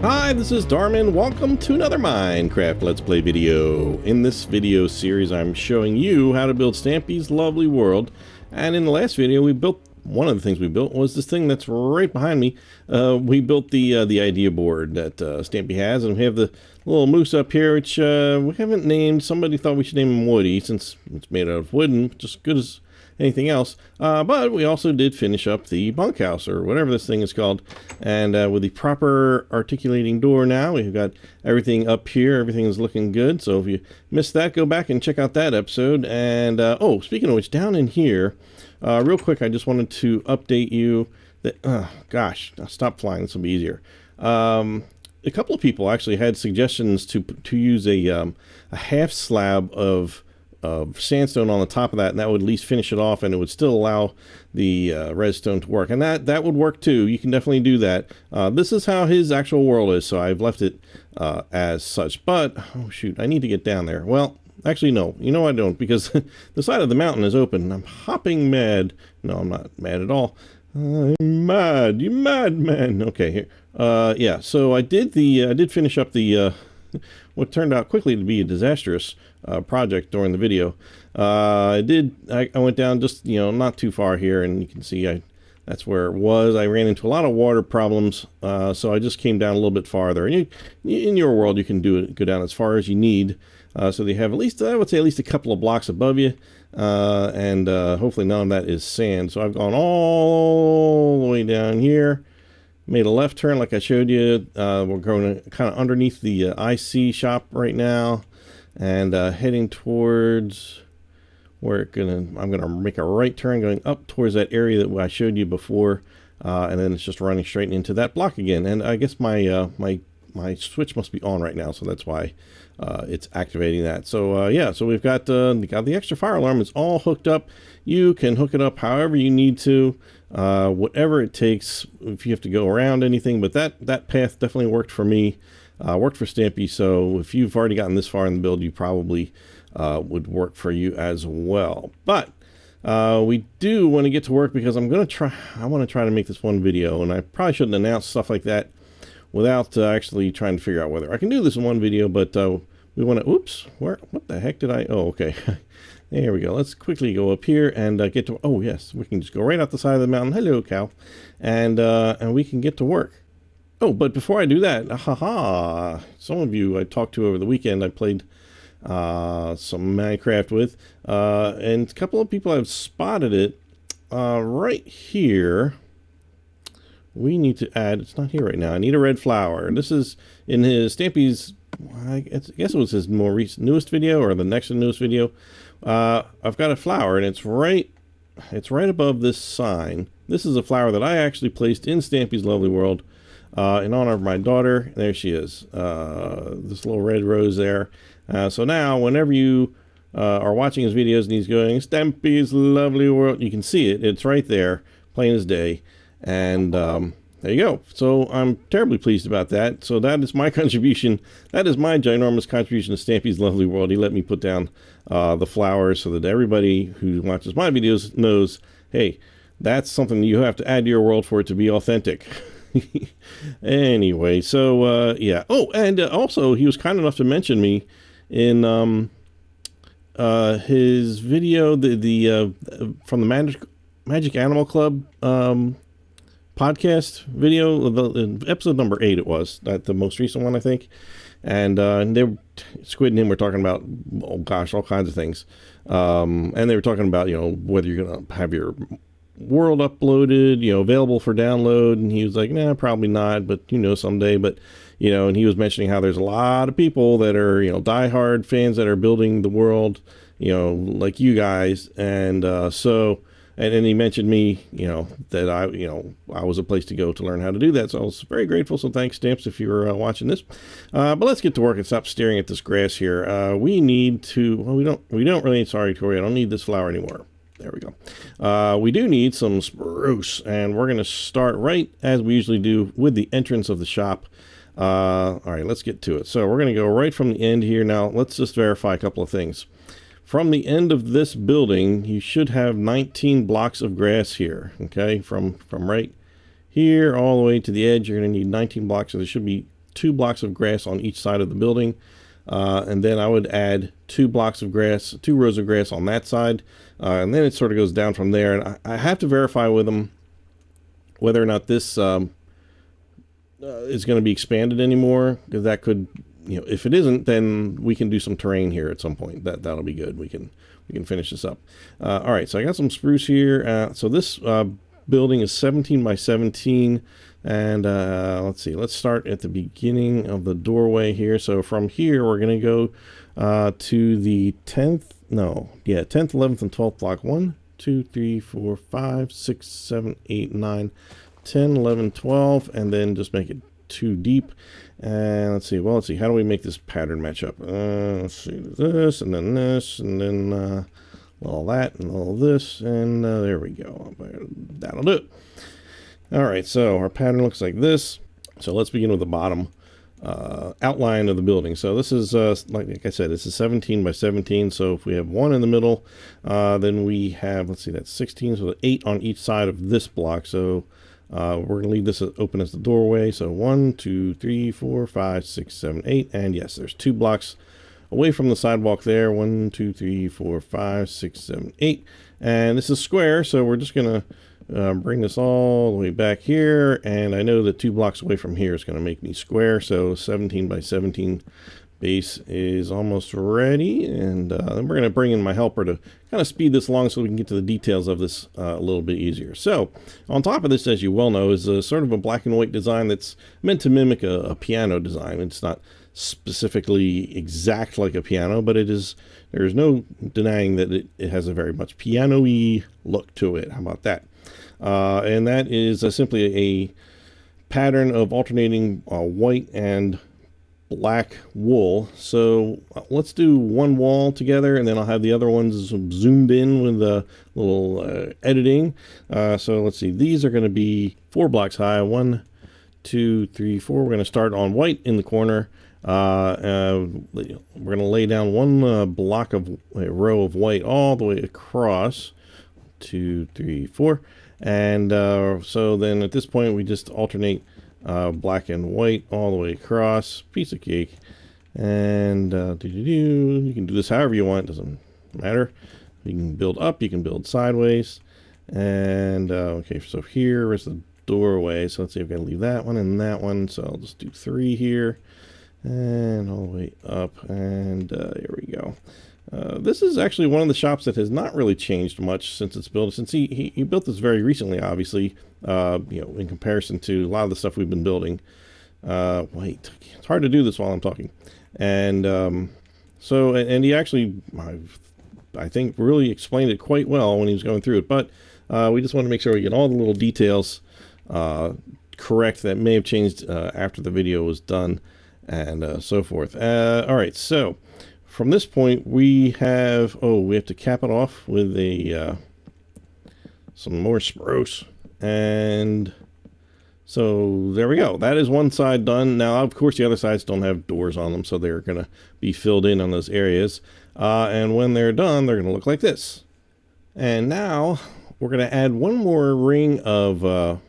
Hi, this is Darman. Welcome to another Minecraft Let's Play video. In this video series, I'm showing you how to build Stampy's lovely world. And in the last video, one of the things we built was this thing that's right behind me. We built the idea board that Stampy has, and we have the little moose up here, which we haven't named. Somebody thought we should name him Woody, since it's made out of wood and just as good as anything else. But we also did finish up the bunkhouse, or whatever this thing is called, and with the proper articulating door now, we've got everything up here. Everything is looking good. So if you missed that, go back and check out that episode. And oh, speaking of which, down in here, real quick, I just wanted to update you that gosh, stop flying, this will be easier. A couple of people actually had suggestions to use a half slab of sandstone on the top of that, and that would at least finish it off, and it would still allow the redstone to work, and that would work too. You can definitely do that. This is how his actual world is, so I've left it as such. But oh shoot, I need to get down there. Well, actually no, you know I don't, because the side of the mountain is open. I'm hopping mad. No, I'm not mad at all. I'm mad. You mad man. Okay, here. Yeah, so I did finish up the what turned out quickly to be a disastrous project during the video. I went down just, not too far here, and you can see that's where it was. I ran into a lot of water problems, so I just came down a little bit farther. And in your world, you can go down as far as you need, so they have at least, I would say, at least a couple of blocks above you, and hopefully none of that is sand. So I've gone all the way down here. Made a left turn like I showed you. We're going kind of underneath the IC shop right now, and heading towards where I'm gonna make a right turn going up towards that area that I showed you before, and then it's just running straight into that block again. And I guess my my switch must be on right now, so that's why it's activating that. So yeah, so we've got the extra fire alarm. It's all hooked up. You can hook it up however you need to, whatever it takes, if you have to go around anything. But that path definitely worked for me, worked for Stampy. So if you've already gotten this far in the build, you probably would work for you as well. But we do want to get to work, because I want to try to make this one video, and I probably shouldn't announce stuff like that without actually trying to figure out whether I can do this in one video. But we want to, oops, what the heck did I, oh, okay. There we go. Let's quickly go up here and get to, oh yes, we can just go right out the side of the mountain. Hello, cow. And we can get to work. Oh, but before I do that, some of you I talked to over the weekend, I played some Minecraft with, and a couple of people have spotted it right here. We need to add, it's not here right now, I need a red flower. And this is in his Stampy's, I guess it was his newest video, or the next newest video. I've got a flower, and it's right above this sign. This is a flower that I actually placed in Stampy's lovely world in honor of my daughter. There she is, this little red rose there. So now whenever you are watching his videos and he's going Stampy's lovely world, you can see it. It's right there, plain as day. And there you go. So I'm terribly pleased about that. So that is my contribution. That is my ginormous contribution to Stampy's lovely world. He let me put down the flowers so that everybody who watches my videos knows, hey, that's something you have to add to your world for it to be authentic. Anyway, so yeah. Oh, and also he was kind enough to mention me in his video, from the Magic Animal Club podcast video, the episode number 8 it was, the most recent one, I think. And Squid and him were talking about, oh gosh, all kinds of things. And they were talking about, whether you're going to have your world uploaded, available for download. And he was like, nah, probably not, but someday. But, and he was mentioning how there's a lot of people that are, diehard fans that are building the world, like you guys. And so... And then he mentioned me, that I was a place to go to learn how to do that. So I was very grateful. So thanks, Stamps, if you were watching this. But let's get to work and stop staring at this grass here. We need to, well, we don't really need, sorry, Tori, I don't need this flower anymore. There we go. We do need some spruce, and we're going to start right as we usually do with the entrance of the shop. All right, let's get to it. So we're going to go right from the end here. Now, let's just verify a couple of things. From the end of this building, you should have 19 blocks of grass here, okay? From right here all the way to the edge, you're going to need 19 blocks, so there should be 2 blocks of grass on each side of the building. And then I would add 2 blocks of grass, 2 rows of grass on that side. And then it sort of goes down from there. And I have to verify with them whether or not this is going to be expanded anymore, because that could, you know, if it isn't, then we can do some terrain here at some point. That'll be good. We can finish this up. All right, so I got some spruce here. So this building is 17 by 17, and let's see. Let's start at the beginning of the doorway here. So from here, we're going to go to the 10th, 10th, 11th, and 12th block. 1, 2, 3, 4, 5, 6, 7, 8, 9, 10, 11, 12, and then just make it 2 deep. And let's see. Well, let's see. How do we make this pattern match up? Let's see. This, and then all that, and all this, and there we go. That'll do it. All right. So our pattern looks like this. So let's begin with the bottom outline of the building. So this is like I said, this is 17 by 17. So if we have 1 in the middle, then we have, let's see, that's 16. So 8 on each side of this block. So we're going to leave this open as the doorway. So 1, 2, 3, 4, 5, 6, 7, 8. And yes, there's 2 blocks away from the sidewalk there. 1, 2, 3, 4, 5, 6, 7, 8. And this is square. So we're just going to bring this all the way back here. And I know that 2 blocks away from here is going to make me square. So 17 by 17 base is almost ready. And then we're going to bring in my helper to kind of speed this along so we can get to the details of this a little bit easier. So on top of this, as you well know, is a sort of a black and white design that's meant to mimic a piano design. It's not specifically exact like a piano, but it is. There's no denying that it has a very much piano-y look to it. How about that? And that is simply a pattern of alternating white and black wool. So let's do one wall together, and then I'll have the other ones zoomed in with a little editing. So let's see, these are going to be 4 blocks high. 1, 2, 3, 4. We're going to start on white in the corner. We're going to lay down 1 block of a row of white all the way across. 2, 3, 4. And so then at this point we just alternate black and white all the way across. Piece of cake. And you can do this however you want, doesn't matter. You can build up, you can build sideways. And okay, so here is the doorway. So let's see, I've got to leave that one and that one. So I'll just do 3 here and all the way up, and here we go. This is actually one of the shops that has not really changed much since it's built. Since he built this very recently, obviously, you know, in comparison to a lot of the stuff we've been building. Wait, it's hard to do this while I'm talking. And so he actually, I think, really explained it quite well when he was going through it. But we just want to make sure we get all the little details correct that may have changed after the video was done, and so forth. All right, so from this point we have to cap it off with a some more spruce, and so there we go. That is one side done. Now, of course, the other sides don't have doors on them, so they're going to be filled in on those areas. And when they're done, they're going to look like this. And now we're going to add 1 more ring of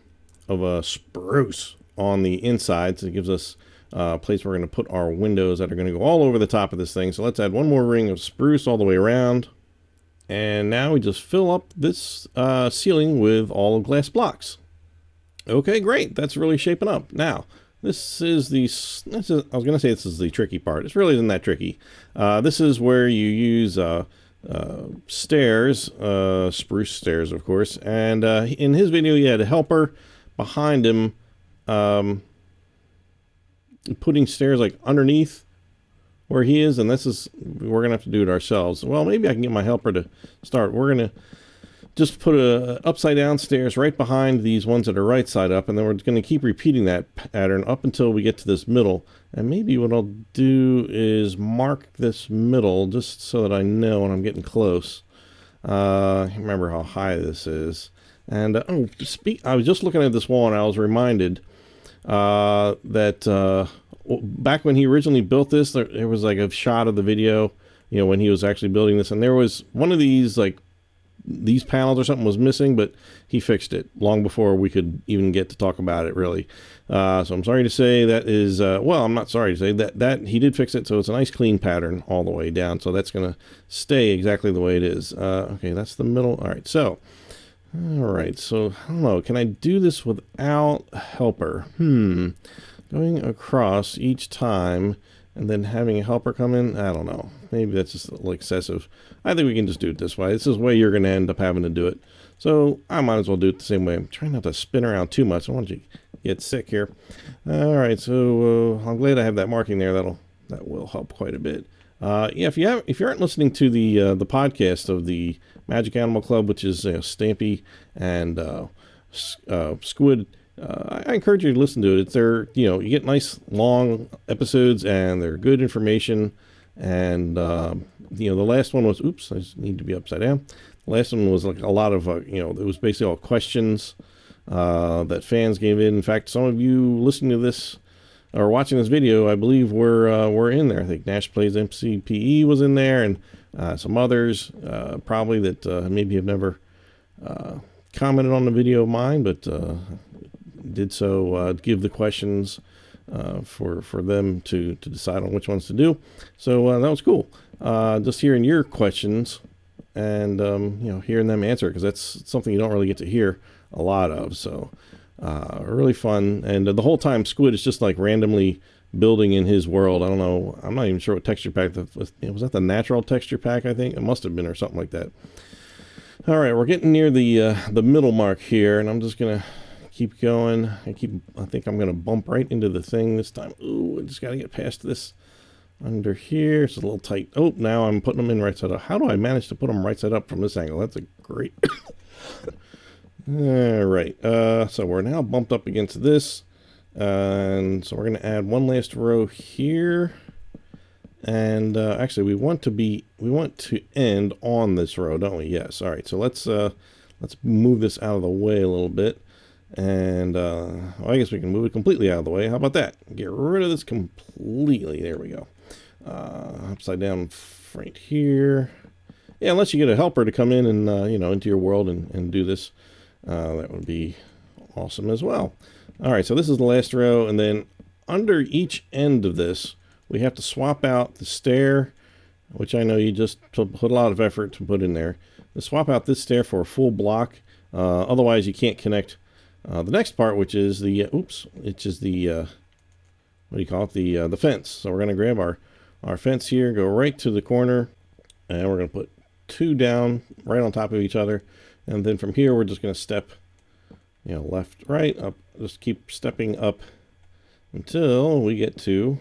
spruce on the inside, so it gives us a place where we're going to put our windows that are going to go all over the top of this thing. So let's add 1 more ring of spruce all the way around. And now we just fill up this ceiling with all of glass blocks. Okay, great. That's really shaping up. Now, I was going to say this is the tricky part. It really isn't that tricky. This is where you use stairs, spruce stairs, of course. And in his video, he had a helper behind him putting stairs like underneath where he is, and we're gonna have to do it ourselves. Well, maybe I can get my helper to start. We're gonna just put a upside down stairs right behind these ones that are right side up, and then we're gonna keep repeating that pattern up until we get to this middle. And maybe what I'll do is mark this middle just so that I know when I'm getting close. Remember how high this is. And I was just looking at this wall, and I was reminded that back when he originally built this, there was like a shot of the video, you know, when he was actually building this, and there was one of these like these panels or something was missing, but he fixed it long before we could even get to talk about it, really. So I'm sorry to say that is, well, I'm not sorry to say that he did fix it, so it's a nice clean pattern all the way down, so that's going to stay exactly the way it is. Okay, that's the middle. All right, so I don't know, can I do this without helper? Going across each time and then having a helper come in, I don't know. Maybe that's just a little excessive. I think we can just do it this way. This is the way you're going to end up having to do it. So I might as well do it the same way. I'm trying not to spin around too much. I don't want you to get sick here. All right, so I'm glad I have that marking there. That will help quite a bit. Yeah, if you aren't listening to the podcast of the Magic Animal Club, which is Stampy and Squid, I encourage you to listen to it. You get nice long episodes and they're good information. And the last one was, oops, I just need to be upside down. The last one was like a lot of it was basically all questions that fans gave in. In fact, some of you listening to this or watching this video, I believe were in there. I think Nash Plays MCPE was in there, and some others probably that maybe have never commented on the video of mine, but did so give the questions for them to decide on which ones to do. So that was cool. Just hearing your questions and hearing them answer, because that's something you don't really get to hear a lot of. So really fun. And the whole time Squid is just like randomly building in his world. I don't know. I'm not even sure what texture pack that was. Was that the natural texture pack? I think it must have been, or something like that. All right, we're getting near the middle mark here, and I'm just gonna keep going. I think I'm gonna bump right into the thing this time. Ooh, I just gotta get past this under here. It's a little tight. Oh, now I'm putting them in right side up. How do I manage to put them right side up from this angle? That's a great. All right, so we're now bumped up against this, and so we're going to add one last row here, and actually we want to end on this row, don't we? Yes. All right, so let's move this out of the way a little bit, and well, I guess we can move it completely out of the way. How about that? Get rid of this completely. There we go. Upside down right here. Yeah, unless you get a helper to come in and into your world and do this. That would be awesome as well. All right, so this is the last row, and then under each end of this, we have to swap out the stair, which I know you just put a lot of effort to put in there. To swap out this stair for a full block, otherwise you can't connect the next part, which is the what do you call it? The fence. So we're going to grab our fence here, go right to the corner, and we're going to put two down right on top of each other. And then from here, we're just going to step, left, right, up. Just keep stepping up until we get to.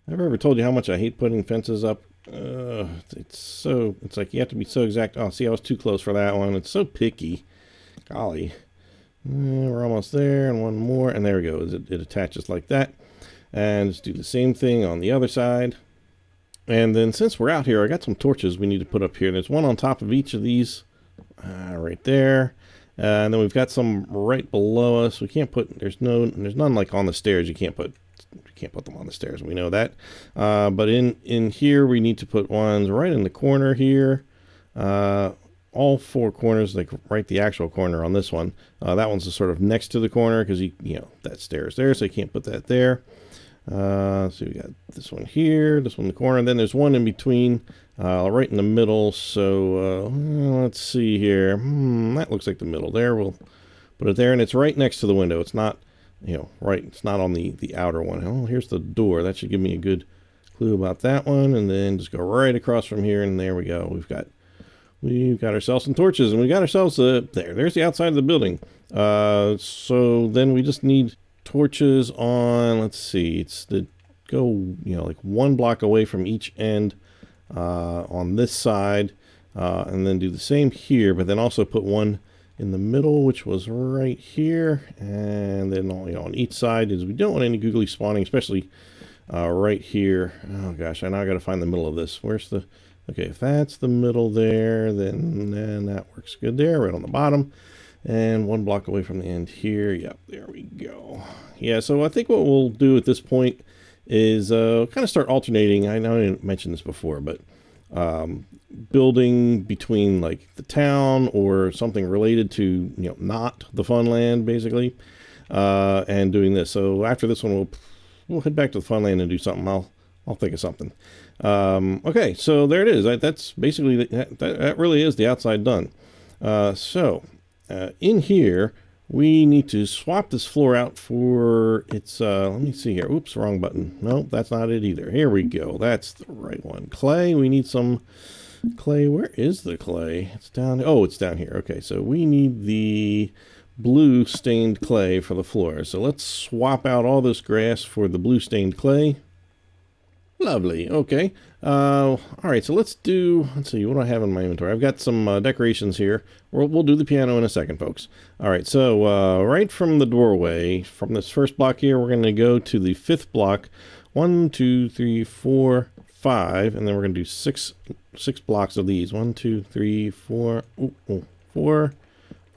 I've ever told you how much I hate putting fences up. It's like you have to be so exact. Oh, see, I was too close for that one. It's so picky. Golly. We're almost there, and one more, and there we go. It attaches like that. And just do the same thing on the other side. And then since we're out here, I got some torches we need to put up here. There's one on top of each of these right there. And then we've got some right below us. We can't put, there's none like on the stairs. You can't put them on the stairs. We know that. But in here, we need to put ones right in the corner here. All four corners, like right the actual corner on this one. That one's just sort of next to the corner because that stair is there, so you can't put that there. So we got this one here, this one in the corner, and then there's one in between, right in the middle. So let's see here. That looks like the middle there. We'll put it there, and it's right next to the window. It's not, right. It's not on the outer one. Oh, here's the door. That should give me a good clue about that one. And then just go right across from here, and there we go. We've got ourselves some torches, and we got ourselves there's the outside of the building. So then we just need torches on, let's see, it's to go, like one block away from each end on this side, and then do the same here, but then also put one in the middle, which was right here, and then on each side, is we don't want any googly spawning, especially right here. Oh gosh, I now got to find the middle of this. Where's the, okay, if that's the middle there, then that works good there, right on the bottom. And one block away from the end here. Yep, there we go. Yeah, so I think what we'll do at this point is kind of start alternating. I know I didn't mention this before, but building between like the town or something related to, not the fun land, basically, and doing this. So after this one, we'll head back to the fun land and do something. I'll think of something. Okay, so there it is. That's basically that really is the outside done. In here, we need to swap this floor out for its, let me see here. Oops, wrong button. Nope, that's not it either. Here we go. That's the right one. Clay, we need some clay. Where is the clay? It's down, oh, it's down here. Okay, so we need the blue stained clay for the floor. So let's swap out all this grass for the blue stained clay. Lovely. Okay. All right. So let's see. What do I have in my inventory? I've got some decorations here. We'll do the piano in a second, folks. All right. So right from the doorway, from this first block here, we're going to go to the fifth block. 1, 2, 3, 4, 5, and then we're going to do six blocks of these. 1, 2, 3, 4, 4,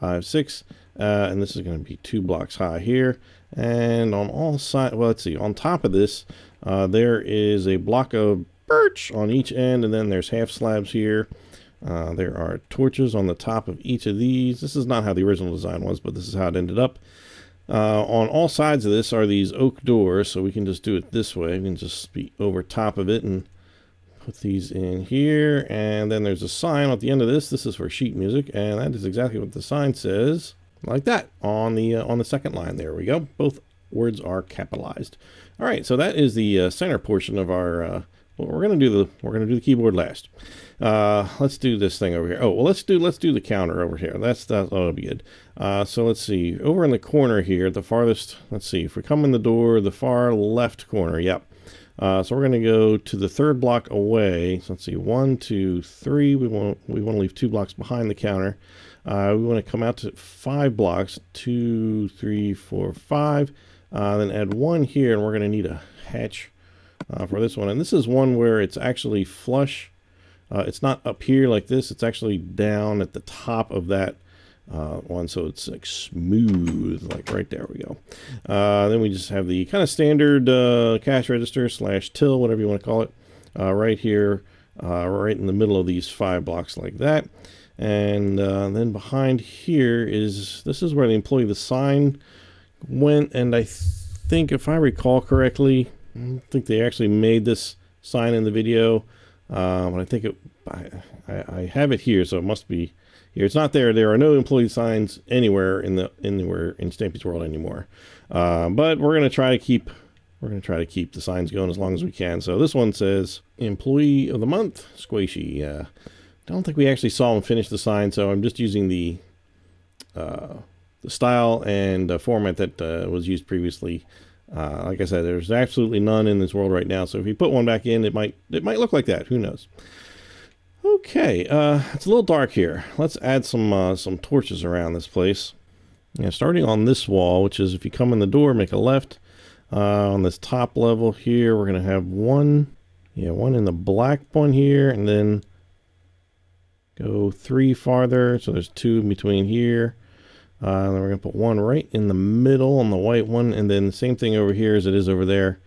5, 6, and this is going to be 2 blocks high here. And on all sides, well, let's see. On top of this, there is a block of birch on each end, and then there's half slabs here. There are torches on the top of each of these. This is not how the original design was, but this is how it ended up. On all sides of this are these oak doors, so we can just do it this way. We can just be over top of it and put these in here. And then there's a sign at the end of this. This is for sheet music, and that is exactly what the sign says, like that, on the second line. There we go. Both words are capitalized. All right, so that is the center portion of our. Well, we're gonna do the keyboard last. Let's do this thing over here. Oh, well, let's do the counter over here. That'll be good. So let's see, over in the corner here, the farthest. Let's see, if we come in the door, the far left corner. Yep. So we're gonna go to the third block away. So let's see, 1, 2, 3. We want to leave 2 blocks behind the counter. We want to come out to 5 blocks. 2, 3, 4, 5. Then add 1 here, and we're going to need a hatch for this one. And this is one where it's actually flush. It's not up here like this. It's actually down at the top of that one, so it's like smooth, like right there we go. Then we just have the kind of standard cash register / till, whatever you want to call it, right here, right in the middle of these 5 blocks like that. And then behind here this is where the sign went, and I think, if I recall correctly, I don't think they actually made this sign in the video, but I think I have it here, so it must be here. It's not there. There are no employee signs anywhere in Stampy's World anymore, but we're gonna try to keep the signs going as long as we can. So this one says Employee of the Month, Squishy. I don't think we actually saw him finish the sign, so I'm just using the style and format that was used previously. Like I said, there's absolutely none in this world right now, so if you put one back in, it might look like that. Who knows? Okay, it's a little dark here. Let's add some torches around this place. Starting on this wall, which is, if you come in the door, make a left. On this top level here, we're going to have one in the black one here, and then go 3 farther, so there's 2 in between here. Then we're going to put 1 right in the middle on the white one, and then the same thing over here as it is over there.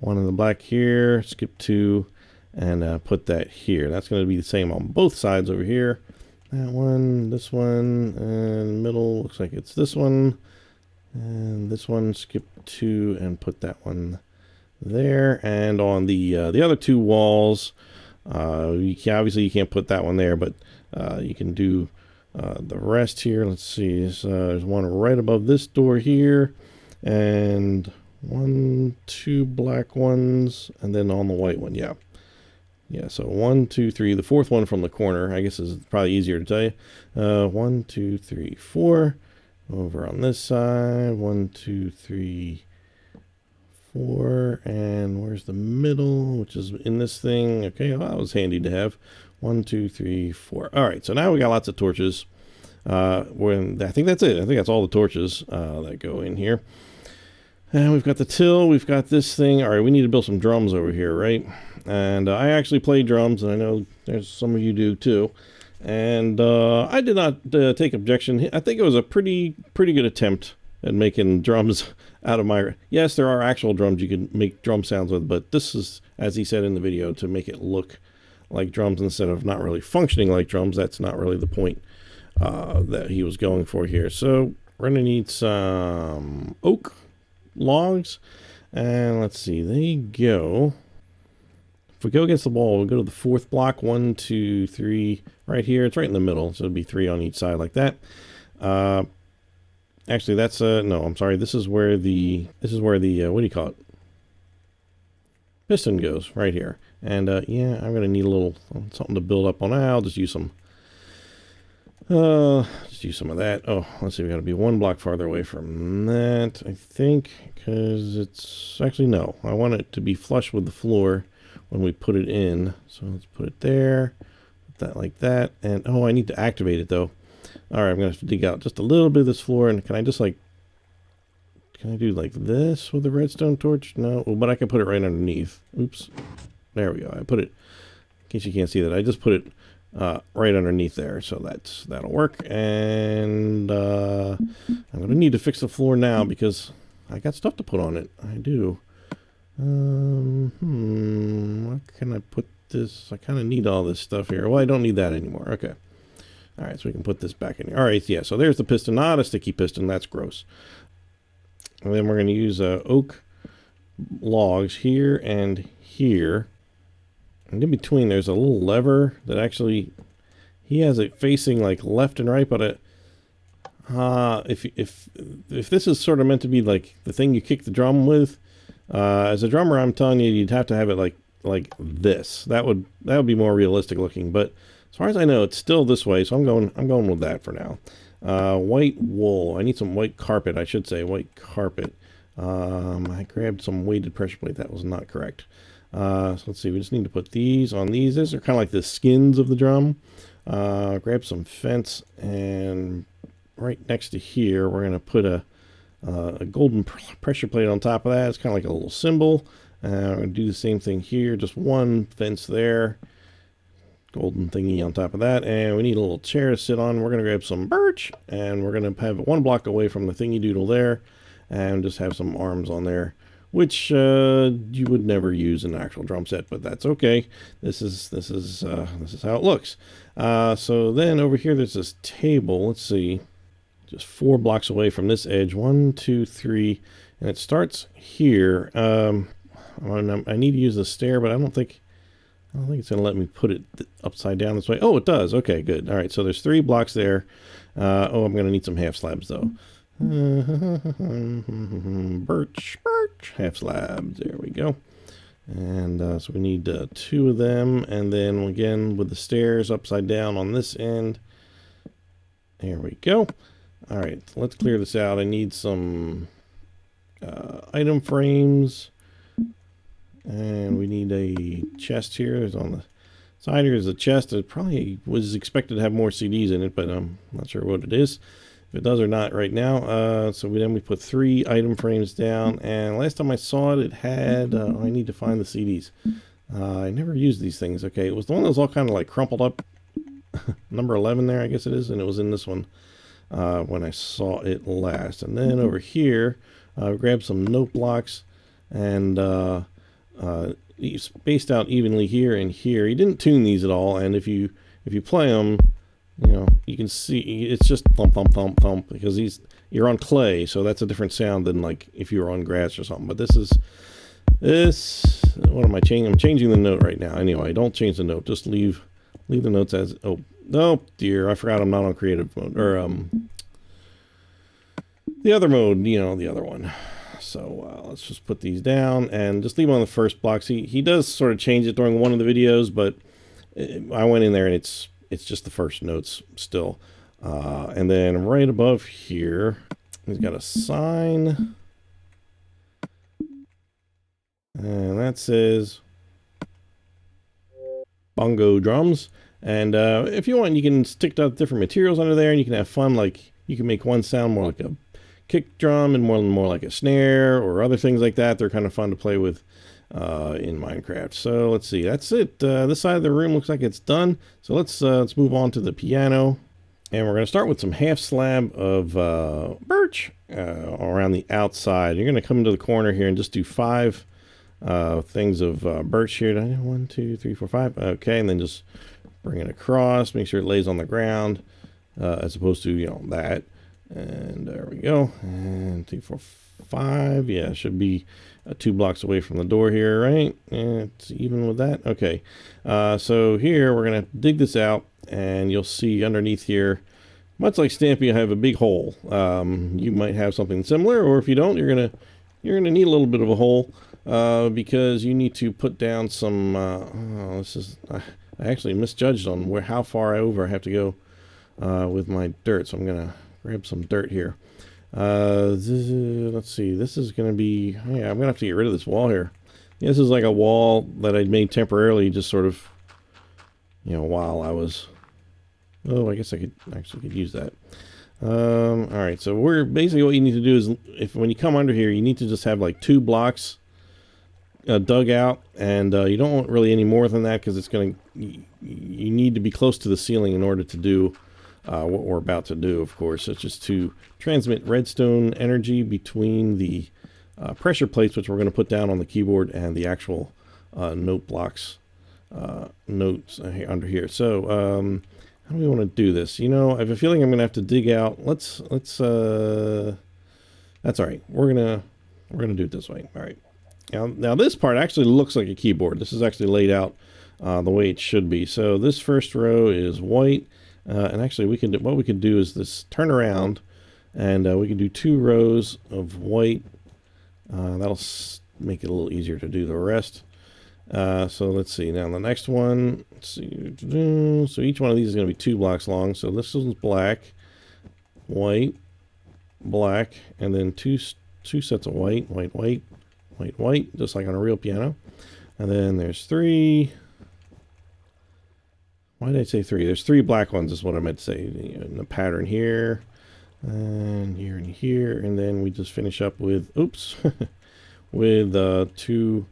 1 in the black here, skip 2, and put that here. That's going to be the same on both sides over here. That one, this one, and middle looks like it's this one. And this one, skip 2, and put that one there. And on the other 2 walls, obviously you can't put that one there, but you can do the rest here. Let's see, there's one right above this door here, and 1, 2 black ones, and then on the white one. Yeah, so 1, 2, 3. The 4th one from the corner, I guess, is probably easier to tell you. 1, 2, 3, 4. Over on this side, 1, 2, 3, 4, and where's the middle, which is in this thing? Okay, well, that was handy to have. 1, 2, 3, 4. All right, so now we got lots of torches. I think that's it. I think that's all the torches that go in here. And we've got the till. We've got this thing. All right, we need to build some drums over here, right? And I actually play drums, and I know there's some of you do too. And I did not take objection. I think it was a pretty good attempt at making drums out of my... Yes, there are actual drums you can make drum sounds with, but this is, as he said in the video, to make it look like drums instead of not really functioning like drums. That's not really the point that he was going for here. So we're gonna need some oak logs, and let's see, they go. If we go against the wall, we'll go to the fourth block. 1, 2, 3, right here. It's right in the middle, so it'll be 3 on each side like that. Actually, that's no, I'm sorry. This is where the what do you call it? Piston goes right here. And yeah, I'm gonna need a little something to build up on. I'll just use some. Just use some of that. Oh, let's see. We got to be 1 block farther away from that, I think, because it's actually no. I want it to be flush with the floor when we put it in. So let's put it there, put that like that, and oh, I need to activate it though. All right, I'm gonna have to dig out just a little bit of this floor, and can I just like, can I do like this with the redstone torch? No, well, but I can put it right underneath. Oops, there we go. I put it, in case you can't see that, I just put it right underneath there, so that'll work. And I'm gonna need to fix the floor now because I got stuff to put on it. I do. Where can I put this? I kind of need all this stuff here. Well, I don't need that anymore. Okay. All right, so we can put this back in here. All right, yeah, so there's the piston. Not a sticky piston. That's gross. And then we're going to use oak logs here and here. And in between, there's a little lever that actually, he has it facing like left and right, but if this is sort of meant to be like the thing you kick the drum with, as a drummer, I'm telling you, you'd have to have it like this. That would be more realistic looking. But as far as I know, it's still this way. So I'm going with that for now. White wool. I need some white carpet. I should say white carpet. I grabbed some weighted pressure plate. That was not correct. So let's see. We just need to put these on these. These are kind of like the skins of the drum. Grab some fence, and right next to here, we're going to put a golden pressure plate on top of that. It's kind of like a little symbol. We're going to do the same thing here. Just 1 fence there. Golden thingy on top of that. And we need a little chair to sit on. We're going to grab some birch. And we're going to have it 1 block away from the thingy doodle there. And just have some arms on there. Which you would never use in an actual drum set. But that's okay. This is how it looks. So then over here there's this table. Let's see. Just 4 blocks away from this edge. 1, 2, 3, and it starts here. I need to use the stair, but I don't think it's going to let me put it upside down this way. Oh, it does. Okay, good. All right, so there's 3 blocks there. Oh, I'm going to need some half slabs though. Birch, half slabs. There we go. And so we need 2 of them, and then again with the stairs upside down on this end. There we go. All right, let's clear this out. I need some item frames, and we need a chest here. There's on the side here is a chest. It probably was expected to have more CDs in it, but I'm not sure what it is, if it does or not right now. So then we put 3 item frames down, and last time I saw it, it had, I need to find the CDs. I never used these things. Okay, it was the one that was all kind of like crumpled up. Number 11 there, I guess it is, and it was in this one. When I saw it last. And then over here, grab some note blocks and spaced out evenly here and here. He didn't tune these at all, and if you play them, you know, you can see it's just thump thump thump thump, because you're on clay, so that's a different sound than like if you were on grass or something. But this what am I changing? I'm changing the note right now. Anyway, don't change the note, just leave the notes as, oh dear, I forgot I'm not on creative mode, or the other mode, you know, the other one. So let's just put these down and just leave on the first blocks. He does sort of change it during one of the videos, but I went in there and it's just the first notes still. And then right above here, he's got a sign, and that says bongo drums. And if you want, you can stick different materials under there, and you can have fun. Like, you can make one sound more like a kick drum and more like a snare, or other things like that. They're kind of fun to play with in Minecraft. So let's see, that's it. This side of the room looks like it's done. So let's move on to the piano, and we're going to start with some half slab of birch around the outside. You're going to come into the corner here and just do 5 things of birch here. 1, 2, 3, 4, 5. Okay, and then just bring it across. Make sure it lays on the ground as opposed to, you know, that. And there we go. And 2, 4, 5. Yeah, it should be 2 blocks away from the door here, right? And it's even with that. Okay. So here we're gonna dig this out, and you'll see underneath here, much like Stampy, I have a big hole. You might have something similar, or if you don't, you're gonna need a little bit of a hole because you need to put down some. I actually misjudged on how far over I have to go with my dirt, so I'm gonna grab some dirt here. Let's see. This is gonna be. Yeah, I'm gonna have to get rid of this wall here. Yeah, this is like a wall that I'd made temporarily, just sort of, you know, while I was. Oh, I guess I could use that. All right, so we're basically, what you need to do is, when you come under here, you need to just have like 2 blocks dug out, and you don't want really any more than that, because it's going to, you need to be close to the ceiling in order to do what we're about to do. Of course, it's just to transmit redstone energy between the pressure plates, which we're going to put down on the keyboard, and the actual note blocks, notes under here. So how do we want to do this? You know, I have a feeling I'm going to have to dig out. Let's that's all right. We're gonna do it this way. All right. Now this part actually looks like a keyboard. This is actually laid out the way it should be. So this first row is white, and actually what we could do is this turn around, and we can do 2 rows of white. That'll make it a little easier to do the rest. So let's see. Now the next one, let's see. So each one of these is going to be 2 blocks long. So this one's black, white, black, and then two sets of white, white, white, white, white, just like on a real piano. And then there's 3. Why did I say 3? There's 3 black ones is what I meant to say. In the pattern here, and here, and here, and then we just finish up with, oops, with 2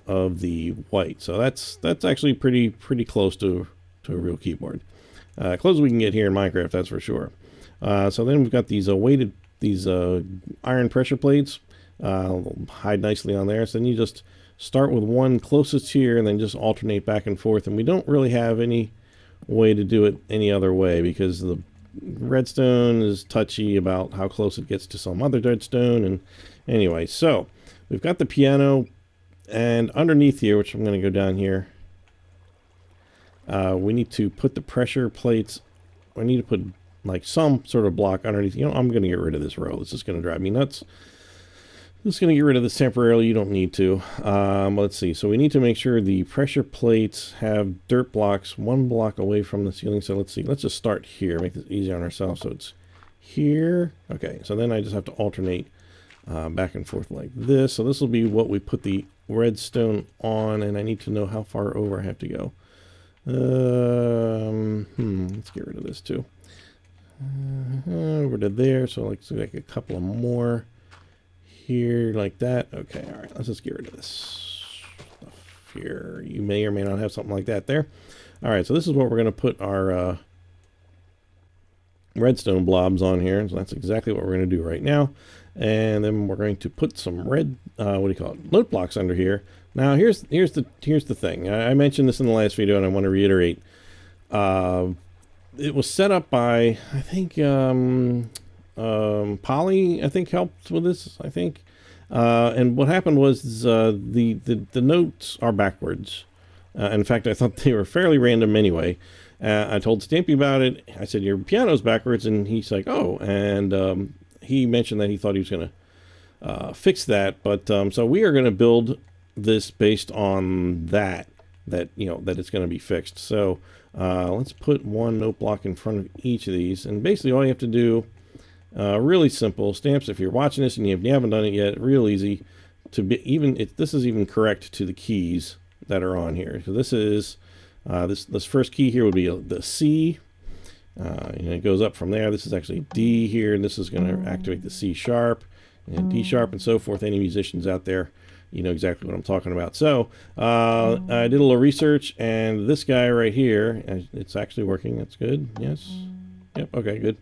of the white. So that's actually pretty close to a real keyboard. Close as we can get here in Minecraft, that's for sure. So then we've got these weighted, these iron pressure plates. Hide nicely on there. So then you just start with one closest here, and then just alternate back and forth. And we don't really have any way to do it any other way, because the redstone is touchy about how close it gets to some other redstone. And anyway, so we've got the piano. And underneath here, which I'm going to go down here, we need to put the pressure plates. I need to put like some sort of block underneath. You know, I'm going to get rid of this row. This is going to drive me nuts. I'm just going to get rid of this temporarily. You don't need to. Let's see. So we need to make sure the pressure plates have dirt blocks 1 block away from the ceiling. So let's see. Let's just start here. Make this easier on ourselves. So it's here. Okay. So then I just have to alternate back and forth like this. So this will be what we put the redstone on, and I need to know how far over I have to go. Let's get rid of this too. Over to there, so like a couple of more here, like that. Okay, all right, let's just get rid of this stuff here. You may or may not have something like that there. All right, so this is what we're going to put our redstone blobs on here. So that's exactly what we're going to do right now. And then we're going to put some red, note blocks under here. Now here's the thing. I mentioned this in the last video, and I want to reiterate. It was set up by, I think, Polly, I think, helped with this, I think. And what happened was the notes are backwards. In fact, I thought they were fairly random anyway. I told Stampy about it. I said, your piano's backwards, and he's like, oh, and he mentioned that he thought he was going to fix that. But so we are going to build this based on that it's going to be fixed. So let's put 1 note block in front of each of these, and basically all you have to do, really simple. Stamps, if you're watching this and you haven't done it yet, real easy to be. This is even correct to the keys that are on here. So this is this first key here would be the C, and it goes up from there. This is actually D here, and this is going to activate the C sharp and D sharp and so forth. Any musicians out there, you know exactly what I'm talking about. So I did a little research, and this guy right here, it's actually working. That's good. Yes. Yep. Okay, good.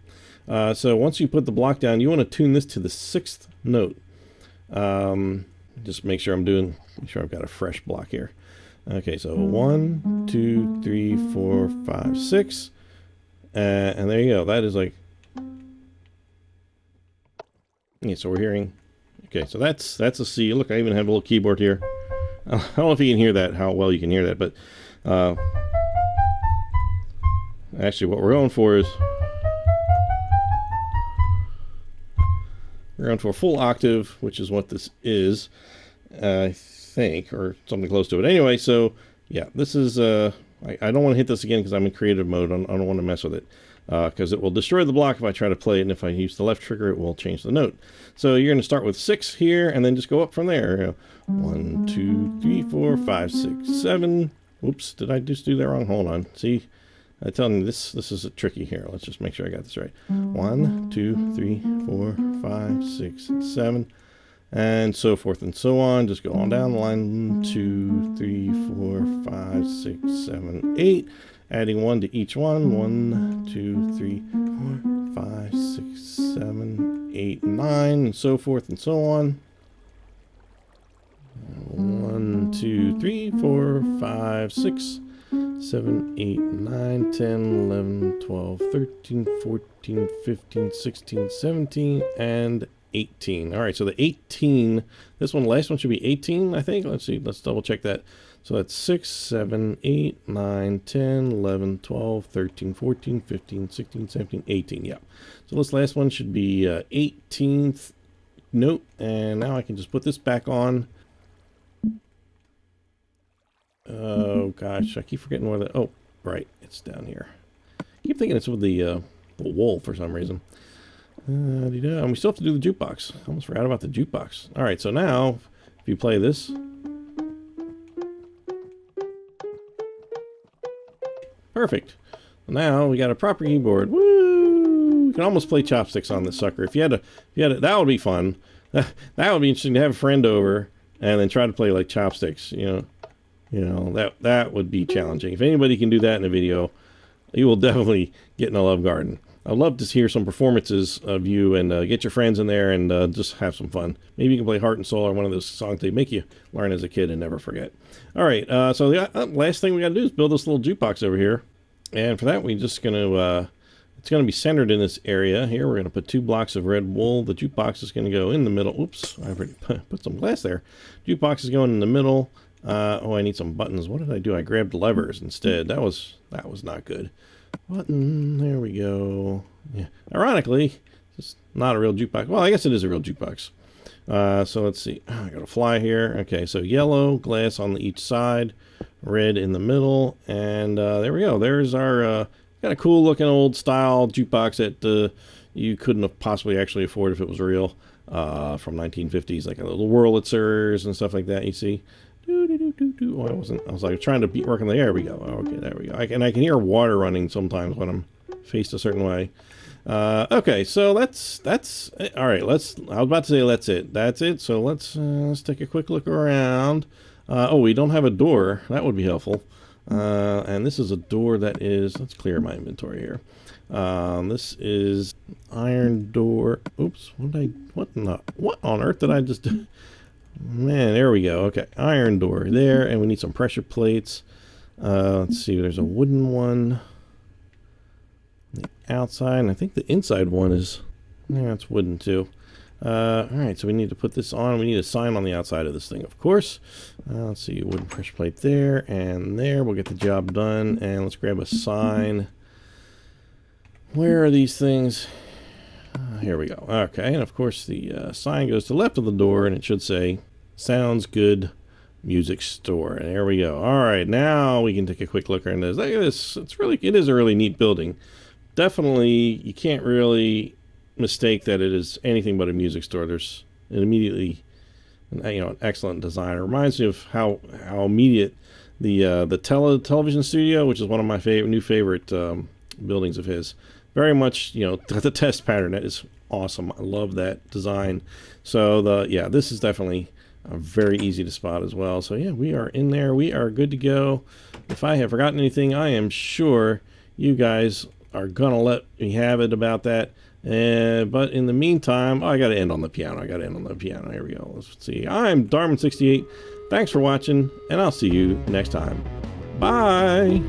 So once you put the block down, you want to tune this to the 6th note. Just make sure make sure I've got a fresh block here. Okay, so 1, 2, 3, 4, 5, 6. And there you go. That is like... Okay, so we're hearing... Okay, so that's a C. Look, I even have a little keyboard here. I don't know if you can hear that, how well you can hear that, but... actually, what we're going for is... We're going for a full octave, which is what this is, I think, or something close to it. Anyway, so, yeah, this is... I don't want to hit this again because I'm in creative mode. I don't want to mess with it because it will destroy the block if I try to play it, and if I use the left trigger, it will change the note. So you're going to start with 6 here, and then just go up from there. 1, 2, 3, 4, 5, 6, 7. Oops, did I just do that wrong? Hold on. See, I tell you this is a tricky here. Let's just make sure I got this right. 1, 2, 3, 4, 5, 6, 7. And so forth and so on. Just go on down the line. 2, 3, 4, 5, 6, 7, 8. Adding 1 to each one. 1, 2, 3, 4, 5, 6, 7, 8, 9, and so forth and so on. 1, 2, 3, 4, 5, 6, 7, 8, 9, 10, 11, 12, 13, 14, 15, 16, 17, and 18. All right, so the 18, this one, last one should be 18, I think. Let's see, let's double check that. So that's 6, 7, 8, 9, 10, 11, 12, 13, 14, 15, 16, 17, 18. Yeah. So this last one should be 18th note. And now I can just put this back on. Oh, gosh. I keep forgetting where the... Oh, right. It's down here. I keep thinking it's with the wool for some reason. And we still have to do the jukebox. I almost forgot about the jukebox. All right. So now, if you play this... Perfect. Now we got a proper keyboard. Woo! You can almost play chopsticks on this sucker. If you had that would be fun. That would be interesting to have a friend over and then try to play like chopsticks. You know that would be challenging. If anybody can do that in a video, you will definitely get in a love garden. I'd love to hear some performances of you and get your friends in there and just have some fun. Maybe you can play Heart and Soul or one of those songs they make you learn as a kid and never forget. All right, so the last thing we got to do is build this little jukebox over here. And for that, we're just going to, it's going to be centered in this area here. We're going to put 2 blocks of red wool. The jukebox is going to go in the middle. Oops, I already put some glass there. Jukebox is going in the middle. Oh, I need some buttons. What did I do? I grabbed levers instead. That was not good. Button, there we go. Yeah. Ironically, it's not a real jukebox. Well, I guess it is a real jukebox. So let's see. I got a fly here. Okay, so yellow glass on each side, red in the middle, and there we go. There's our got a cool looking old style jukebox that you couldn't have possibly actually afford if it was real, from 1950s, like a little Wurlitzers and stuff like that. You see. Oh, I was like trying to be working. There we go. Okay, there we go. I can hear water running sometimes when I'm faced a certain way. Okay, so that's all right. I was about to say that's it. So let's take a quick look around. Oh, we don't have a door. That would be helpful. And this is a door that is. Let's clear my inventory here. This is iron door. Oops. What on earth did I just do? Man, there we go. Okay, iron door there, and we need some pressure plates. Let's see, there's a wooden one on the outside, and I think the inside one is, yeah, it's wooden too. All right, so we need to put this on. We need a sign on the outside of this thing, of course. Let's see, wooden pressure plate there and there. We'll get the job done, and let's grab a sign. Where are these things? Here we go. Okay, and of course the sign goes to the left of the door, and it should say Sounds Good Music Store. And there we go. All right, now we can take a quick look around this. Look at this. It is a really neat building. Definitely, you can't really mistake that it is anything but a music store. There's an immediately, an excellent design. It reminds me of how immediate the television studio, which is one of my new favorite buildings of his. Very much, the test pattern. That is awesome. I love that design. So this is definitely very easy to spot as well. So yeah, we are in there. We are good to go. If I have forgotten anything, I am sure you guys are going to let me have it about that. But in the meantime, I got to end on the piano. Here we go. Let's see. I'm Darman68. Thanks for watching, and I'll see you next time. Bye.